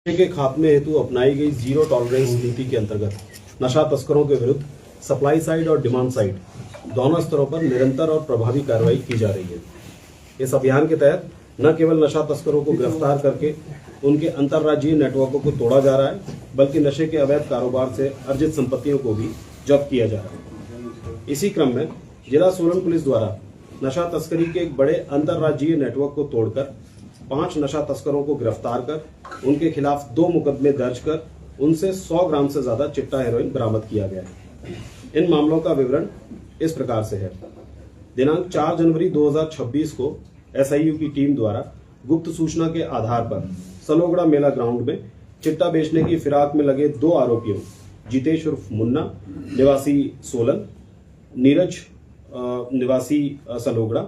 के खात्मे हेतु अपनाई गई जीरो टॉलरेंस नीति के अंतर्गत नशा तस्करों के विरुद्ध सप्लाई साइड और डिमांड साइड दोनों स्तरों पर निरंतर और प्रभावी कार्रवाई की जा रही है। इस अभियान के तहत न केवल नशा तस्करों को गिरफ्तार करके उनके अंतर्राज्यीय नेटवर्कों को तोड़ा जा रहा है, बल्कि नशे के अवैध कारोबार से अर्जित संपत्तियों को भी जब्त किया जा रहा है। इसी क्रम में जिला सोलन पुलिस द्वारा नशा तस्करी के एक बड़े अंतर्राज्यीय नेटवर्क को तोड़कर 5 नशा तस्करों को गिरफ्तार कर उनके खिलाफ 2 मुकदमे दर्ज कर उनसे 100 ग्राम से ज्यादा चिट्टा हेरोइन बरामद किया गया है। इन मामलों का विवरण इस प्रकार से है। दिनांक 4 जनवरी 2026 को एसआईयू की टीम द्वारा गुप्त सूचना के आधार पर सलोगड़ा मेला ग्राउंड में चिट्टा बेचने की फिराक में लगे 2 आरोपियों जितेश उर्फ मुन्ना निवासी सोलन, नीरज निवासी सलोगड़ा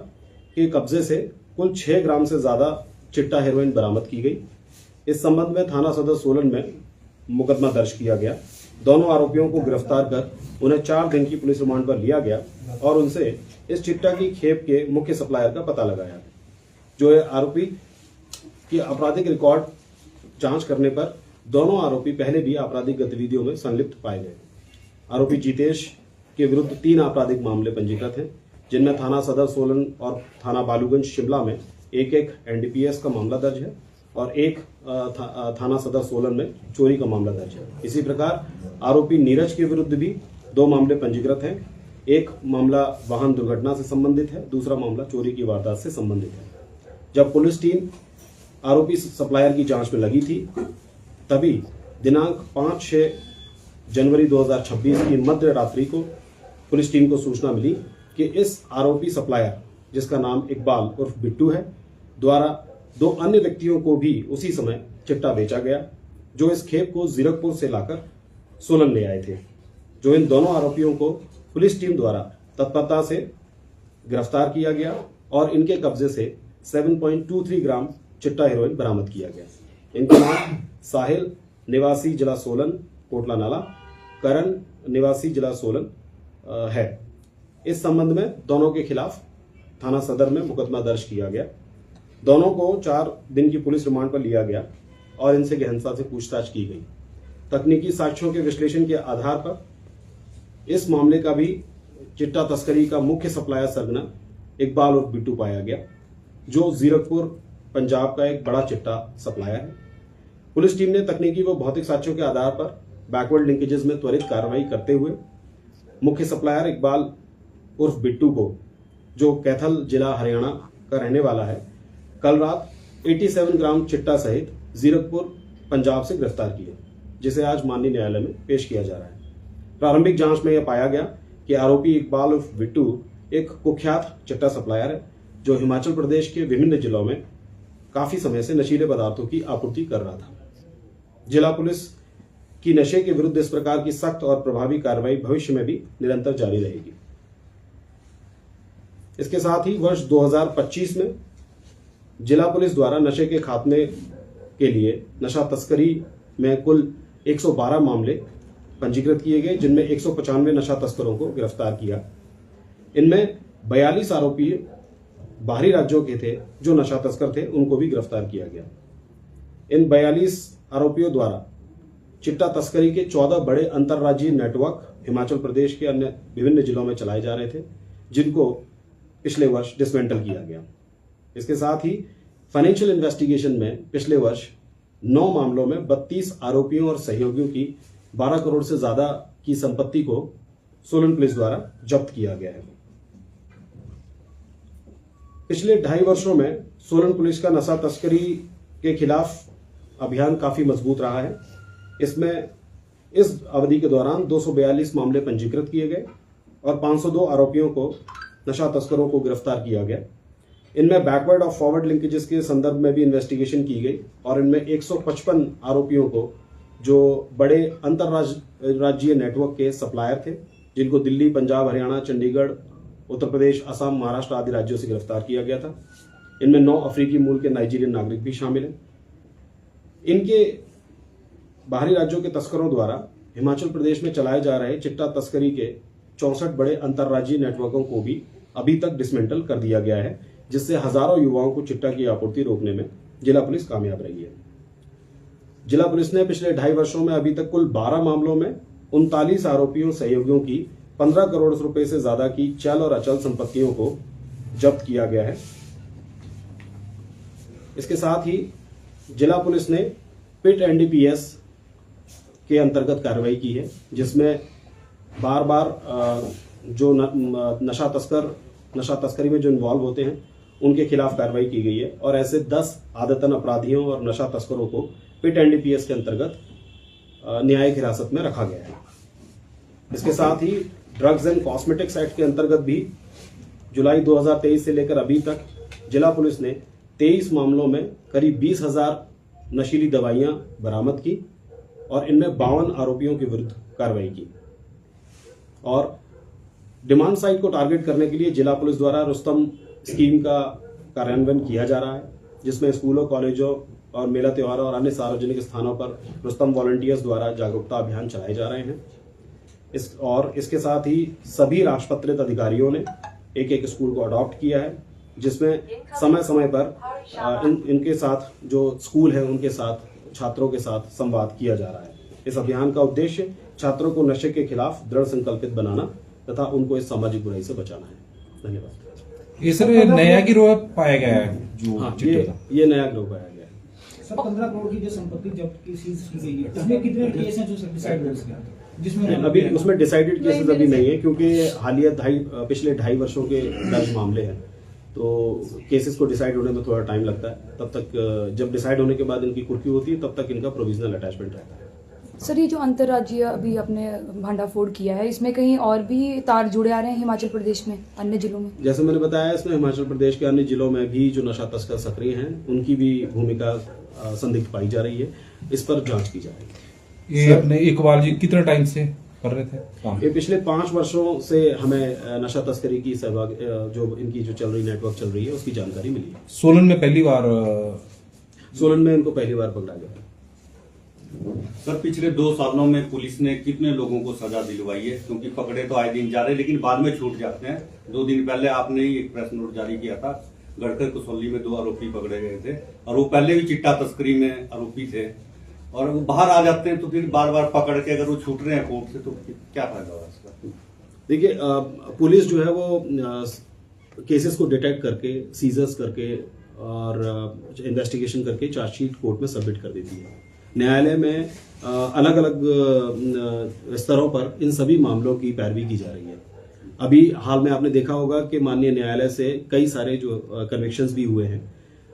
के कब्जे से कुल 6 ग्राम से ज्यादा चिट्टा हेरोइन बरामद की गई। इस संबंध में थाना सदर सोलन में मुकदमा दर्ज किया गया। दोनों आरोपियों को गिरफ्तार कर उन्हें 4 दिन की पुलिस रिमांड पर लिया गया और उनसे इस चिट्टा की खेप के मुख्य सप्लायर का पता लगाया। जो आरोपी की आपराधिक रिकॉर्ड जांच करने पर दोनों आरोपी पहले भी आपराधिक गतिविधियों में संलिप्त पाए गए। आरोपी जितेश के विरुद्ध 3 आपराधिक मामले पंजीकृत हैं, जिनमें थाना सदर सोलन और थाना बालूगंज शिमला में एक एनडीपीएस का मामला दर्ज है और एक थाना सदर सोलन में चोरी का मामला दर्ज है। इसी प्रकार आरोपी नीरज के विरुद्ध भी 2 मामले पंजीकृत हैं। एक मामला वाहन दुर्घटना से संबंधित है, दूसरा मामला चोरी की वारदात से संबंधित है। जब पुलिस टीम आरोपी सप्लायर की जांच में लगी थी, तभी दिनांक 5-6 जनवरी 2026 की मध्य रात्रि को पुलिस टीम को सूचना मिली कि इस आरोपी सप्लायर, जिसका नाम इकबाल उर्फ बिट्टू है, द्वारा 2 अन्य व्यक्तियों को भी उसी समय चिट्टा बेचा गया, जो इस खेप को जीरकपुर से लाकर सोलन ले आए थे। जो इन दोनों आरोपियों को पुलिस टीम द्वारा तत्परता से गिरफ्तार किया गया और इनके कब्जे से 7.23 ग्राम चिट्टा हेरोइन बरामद किया गया। इनके नाम साहिल निवासी जिला सोलन कोटला नाला, करण निवासी जिला सोलन है। इस संबंध में दोनों के खिलाफ थाना सदर में मुकदमा दर्ज किया गया। दोनों को 4 दिन की पुलिस रिमांड पर लिया गया और इनसे गहनता से पूछताछ की गई। तकनीकी साक्ष्यों के विश्लेषण के आधार पर इस मामले का भी चिट्टा तस्करी का मुख्य सप्लायर सरगना इकबाल उर्फ बिट्टू पाया गया, जो जीरकपुर पंजाब का एक बड़ा चिट्टा सप्लायर है। पुलिस टीम ने तकनीकी व भौतिक साक्ष्यों के आधार पर बैकवर्ड लिंकेजेस में त्वरित कार्रवाई करते हुए मुख्य सप्लायर इकबाल उर्फ बिट्टू को, जो कैथल जिला हरियाणा का रहने वाला है, कल रात 87 ग्राम चिट्टा सहित जीरकपुर पंजाब से गिरफ्तार किया, जिसे आज माननीय न्यायालय में पेश किया जा रहा है। प्रारंभिक जांच में यह पाया गया कि आरोपी इकबाल उर्फ बिट्टू एक कुख्यात चिट्टा सप्लायर है, जो हिमाचल प्रदेश के विभिन्न जिलों में काफी समय से नशीले पदार्थों की आपूर्ति कर रहा था। जिला पुलिस की नशे के विरुद्ध इस प्रकार की सख्त और प्रभावी कार्रवाई भविष्य में भी निरंतर जारी रहेगी। इसके साथ ही वर्ष 2025 में जिला पुलिस द्वारा नशे के खात्मे के लिए नशा तस्करी में कुल 112 मामले पंजीकृत किए गए, जिनमें 195 नशा तस्करों को गिरफ्तार किया। इनमें 42 आरोपी बाहरी राज्यों के थे जो नशा तस्कर थे, उनको भी गिरफ्तार किया गया। इन 42 आरोपियों द्वारा चिट्टा तस्करी के 14 बड़े अंतर्राज्यीय नेटवर्क हिमाचल प्रदेश के अन्य विभिन्न जिलों में चलाए जा रहे थे, जिनको पिछले वर्ष डिसमेंटल किया गया। इसके साथ ही फाइनेंशियल इन्वेस्टिगेशन में पिछले वर्ष 9 मामलों में 32 आरोपियों और सहयोगियों की 12 करोड़ से ज्यादा की संपत्ति को सोलन पुलिस द्वारा जब्त किया गया है। पिछले 2.5 वर्षों में सोलन पुलिस का नशा तस्करी के खिलाफ अभियान काफी मजबूत रहा है। इसमें इस अवधि के दौरान 242 मामले पंजीकृत किए गए और 502 आरोपियों को नशा तस्करों को गिरफ्तार किया गया। इनमें बैकवर्ड और फॉरवर्ड लिंकेजेस के संदर्भ में भी इन्वेस्टिगेशन की गई और इनमें 155 आरोपियों को, जो बड़े अंतर्राज्यीय नेटवर्क के सप्लायर थे, जिनको दिल्ली, पंजाब, हरियाणा, चंडीगढ़, उत्तर प्रदेश, असम, महाराष्ट्र आदि राज्यों से गिरफ्तार किया गया था। इनमें 9 अफ्रीकी मूल के नाइजीरियन नागरिक भी शामिल हैं। इनके बाहरी राज्यों के तस्करों द्वारा हिमाचल प्रदेश में चलाए जा रहे चिट्टा तस्करी के 64 बड़े अंतर्राज्यीय नेटवर्कों को भी अभी तक डिसमेंटल कर दिया गया है, जिससे हजारों युवाओं को चिट्टा की आपूर्ति रोकने में जिला पुलिस कामयाब रही है। जिला पुलिस ने पिछले 2.5 वर्षों में अभी तक कुल 12 मामलों में 39 आरोपियों सहयोगियों की 15 करोड़ रुपए से ज्यादा की चल और अचल संपत्तियों को जब्त किया गया है। इसके साथ ही जिला पुलिस ने पिट एनडीपीएस के अंतर्गत कार्रवाई की है, जिसमें बार बार जो नशा तस्करी में जो इन्वॉल्व होते हैं उनके खिलाफ कार्रवाई की गई है और ऐसे 10 आदतन अपराधियों और नशा तस्करों को पिट एनडीपीएस के अंतर्गत न्यायिक हिरासत में रखा गया है। इसके साथ ही ड्रग्स एंड कॉस्मेटिक्स एक्ट के अंतर्गत भी जुलाई 2023 से लेकर अभी तक जिला पुलिस ने 23 मामलों में करीब 20,000 नशीली दवाइयां बरामद की और इनमें 52 आरोपियों के विरुद्ध कार्रवाई की। और डिमांड साइड को टारगेट करने के लिए जिला पुलिस द्वारा रुस्तम स्कीम का कार्यान्वयन किया जा रहा है, जिसमें स्कूलों, कॉलेजों और मेला त्योहारों और अन्य सार्वजनिक स्थानों पर रुस्तम वॉलंटियर्स द्वारा जागरूकता अभियान चलाए जा रहे हैं। इसके साथ ही सभी राजपत्रित अधिकारियों ने एक स्कूल को अडॉप्ट किया है, जिसमें समय समय पर इनके साथ जो स्कूल है उनके साथ छात्रों के साथ संवाद किया जा रहा है। इस अभियान का उद्देश्य छात्रों को नशे के खिलाफ दृढ़ संकल्पित बनाना तथा उनको इस सामाजिक बुराई से बचाना है। धन्यवाद। ये सर नया गिरोह पाया गया है जो ये नया गिरोह पाया गया है। सर 15 करोड़ की जो संपत्ति जब्त की सीज की गई है, इसमें कितने केस हैं जो डिसाइड हो गए, जिसमें अभी उसमें डिसाइडेड केसेस अभी नहीं है, क्योंकि हालिया पिछले 2.5 वर्षों के दर्ज मामले हैं, तो केसेस को डिसाइड होने में थोड़ा टाइम लगता है। तब तक जब डिसाइड होने के बाद इनकी कुर्की होती है, तब तक इनका प्रोविजनल अटैचमेंट रहता है। सर, ये जो अंतर्राज्यीय अभी आपने भांडाफोड़ किया है, इसमें कहीं और भी तार जुड़े आ रहे हैं हिमाचल प्रदेश में, अन्य जिलों में? जैसे मैंने बताया, इसमें हिमाचल प्रदेश के अन्य जिलों में भी जो नशा तस्कर सक्रिय हैं उनकी भी भूमिका संदिग्ध पाई जा रही है। इस पर जांच की जा रही है। ये अपने इकबाल जी कितने टाइम से कर रहे थे काम? ये पिछले 5 वर्षों से हमें नशा तस्करी की जो इनकी जो चल रही नेटवर्क चल रही है उसकी जानकारी मिली है। सोलन में पहली बार इनको पहली बार पकड़ा गया। सर, पिछले 2 सालों में पुलिस ने कितने लोगों को सजा दिलवाई है? क्योंकि पकड़े तो आए दिन जा रहे, लेकिन बाद में छूट जाते हैं। 2 दिन पहले आपने ही एक प्रेस नोट जारी किया था, गढ़कर कसौली में 2 आरोपी पकड़े गए थे और वो पहले भी चिट्टा तस्करी में आरोपी थे, और वो बाहर आ जाते हैं तो फिर बार बार पकड़ के अगर वो छूट रहे हैं कोर्ट से तो क्या फायदा होगा इसका? देखिए, पुलिस जो है वो केसेस को डिटेक्ट करके, सीजर्स करके और इन्वेस्टिगेशन करके चार्जशीट कोर्ट में सबमिट कर देती है। न्यायालय में अलग अलग स्तरों पर इन सभी मामलों की पैरवी की जा रही है। अभी हाल में आपने देखा होगा कि माननीय न्यायालय से कई सारे जो कन्विक्शंस भी हुए हैं,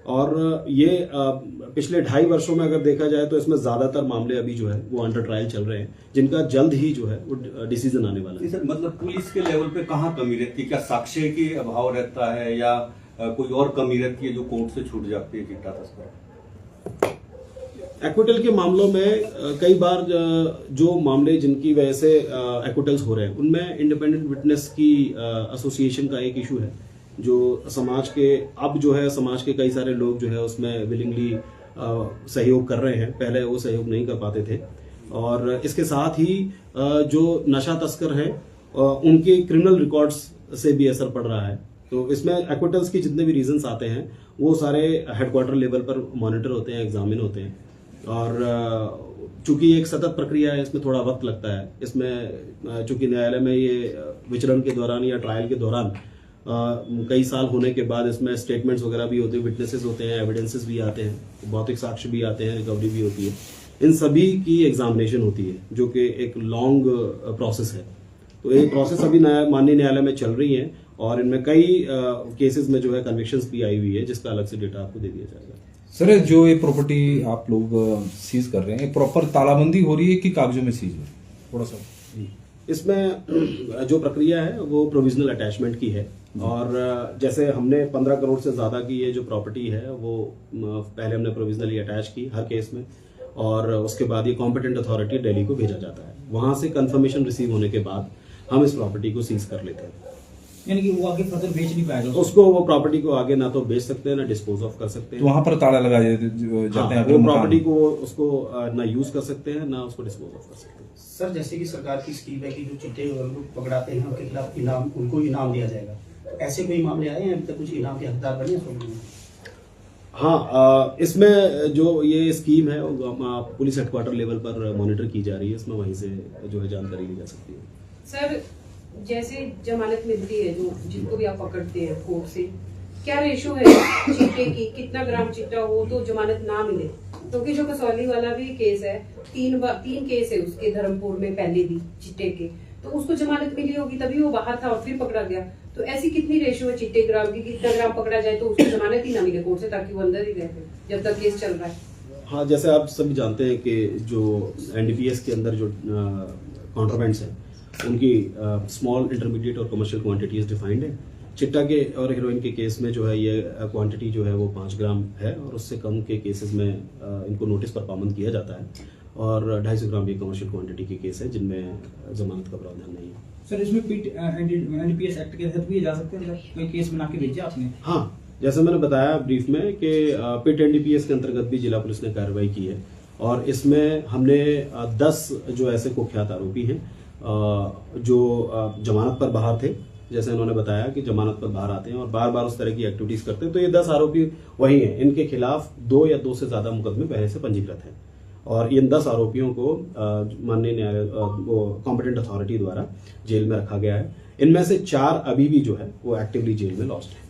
और ये पिछले 2.5 वर्षों में अगर देखा जाए तो इसमें ज्यादातर मामले अभी जो है वो अंडर ट्रायल चल रहे हैं, जिनका जल्द ही जो है वो डिसीजन आने वाला है। सर, मतलब पुलिस के लेवल पे कहाँ कमी रहती है? क्या साक्ष्य की अभाव रहता है या कोई और कमी रहती है जो कोर्ट से छूट जाती है चिट्टा तस्कर? एक्विटल के मामलों में कई बार जो मामले जिनकी वजह से एक्विटल्स हो रहे हैं उनमें इंडिपेंडेंट विटनेस की एसोसिएशन का एक इशू है, जो समाज के कई सारे लोग जो है उसमें विलिंगली सहयोग कर रहे हैं। पहले वो सहयोग नहीं कर पाते थे, और इसके साथ ही जो नशा तस्कर हैं उनके क्रिमिनल रिकॉर्ड्स से भी असर पड़ रहा है। तो इसमें एक्विटल्स की जितने भी रीजंस आते हैं वो सारे हेडक्वार्टर लेवल पर मॉनिटर होते हैं, एग्जामिन होते हैं, और चूंकि एक सतत प्रक्रिया है, इसमें थोड़ा वक्त लगता है। इसमें चूंकि न्यायालय में ये विचरण के दौरान या ट्रायल के दौरान कई साल होने के बाद इसमें स्टेटमेंट्स वगैरह भी होते हैं, विटनेसेस होते हैं, एविडेंसेस भी आते हैं, भौतिक साक्ष्य भी आते हैं, रिकवरी भी होती है। इन सभी की एग्जामिनेशन होती है, जो कि एक लॉन्ग प्रोसेस है। तो ये प्रोसेस अभी माननीय न्यायालय में चल रही है, और इनमें कई केसेस में जो है कन्विक्शंस भी आई हुई है, जिसका अलग से डेटा आपको दे दिया जाएगा। सर, जो ये प्रॉपर्टी आप लोग सीज कर रहे हैं, प्रॉपर तालाबंदी हो रही है कि कागजों में सीज है? थोड़ा सा इसमें जो प्रक्रिया है वो प्रोविजनल अटैचमेंट की है, और जैसे हमने 15 करोड़ से ज्यादा की ये जो प्रॉपर्टी है वो पहले हमने प्रोविजनली अटैच की हर केस में, और उसके बाद ये कॉम्पिटेंट अथॉरिटी दिल्ली को भेजा जाता है। वहां से कंफर्मेशन रिसीव होने के बाद हम इस प्रॉपर्टी को सीज कर लेते हैं। यानी कि वो आगे फर्दर बेच नहीं पाएगा उसको, वो प्रॉपर्टी को आगे ना तो बेच सकते हैं ना डिस्पोज ऑफ कर सकते हैं। तो वहां पर ताला लगा जाते हैं, वो प्रॉपर्टी को उसको ना यूज कर सकते हैं ना उसको डिस्पोज ऑफ कर सकते हैं। सर, जैसे कि सरकार की स्कीम है कि जो चिट्टे पकड़ाते हैं उनके खिलाफ उनको इनाम दिया जाएगा, तो ऐसे कोई मामले आए हैं अभी तक? कुछ इनाम के हकदार बने हैं? हाँ, इसमें जो ये स्कीम है वो पुलिस हेडक्वार्टर लेवल पर मॉनिटर की जा रही है। इसमें वहीं से जो है जानकारी ली जा सकती है। सर, जैसे जमानत मिलती है जो जिनको भी आप पकड़ते हैं कोर्ट से, क्या रेशो है चिट्टे की? कितना ग्राम चिट्टा हो तो जमानत ना मिले? क्योंकि जो कसौली वाला भी केस है, तीन केस है उसके धर्मपुर में पहले भी चिट्टे के, तो उसको जमानत मिली होगी तभी वो बाहर था और फिर पकड़ा गया। तो ऐसी कितनी रेशो है चिट्टे ग्राम की? कितना ग्राम पकड़ा जाए तो उसको जमानत ही ना मिले कोर्ट से, ताकि वो अंदर ही रहे जब तक केस चल रहा है। हाँ, जैसे आप सभी जानते हैं कि जो एनडीपीएस के अंदर जो कॉन्ट्राबैंड्स हैं उनकी स्मॉल, इंटरमीडिएट और कमर्शियल क्वांटिटीज डिफाइंड है। चिट्टा के और हेरोइन के केस में जो है ये क्वांटिटी जो है वो 5 ग्राम है और उससे कम के केसेस में इनको नोटिस पर पाबंद किया जाता है और 250 ग्राम भी कमर्शियल क्वांटिटी के केस है जिनमें जमानत का प्रावधान नहीं है। सर, इसमें एनडीपीएस एक्ट के तहत भी जा सकते हैं? कोई केस बना के भेजा आपने? हाँ, जैसे मैंने बताया ब्रीफ में कि पिट एनडीपीएस के अंतर्गत भी जिला पुलिस ने कार्रवाई की है और इसमें हमने 10 जो ऐसे कुख्यात आरोपी हैं जो जमानत पर बाहर थे, जैसे उन्होंने बताया कि जमानत पर बाहर आते हैं और बार बार उस तरह की एक्टिविटीज करते हैं, तो ये 10 आरोपी वही हैं। इनके खिलाफ 2 या 2 से ज्यादा मुकदमे पहले से पंजीकृत हैं और इन 10 आरोपियों को माननीय न्यायालय कॉम्पिटेंट अथॉरिटी द्वारा जेल में रखा गया है। इनमें से 4 अभी भी जो है वो एक्टिवली जेल में लॉस्ट है।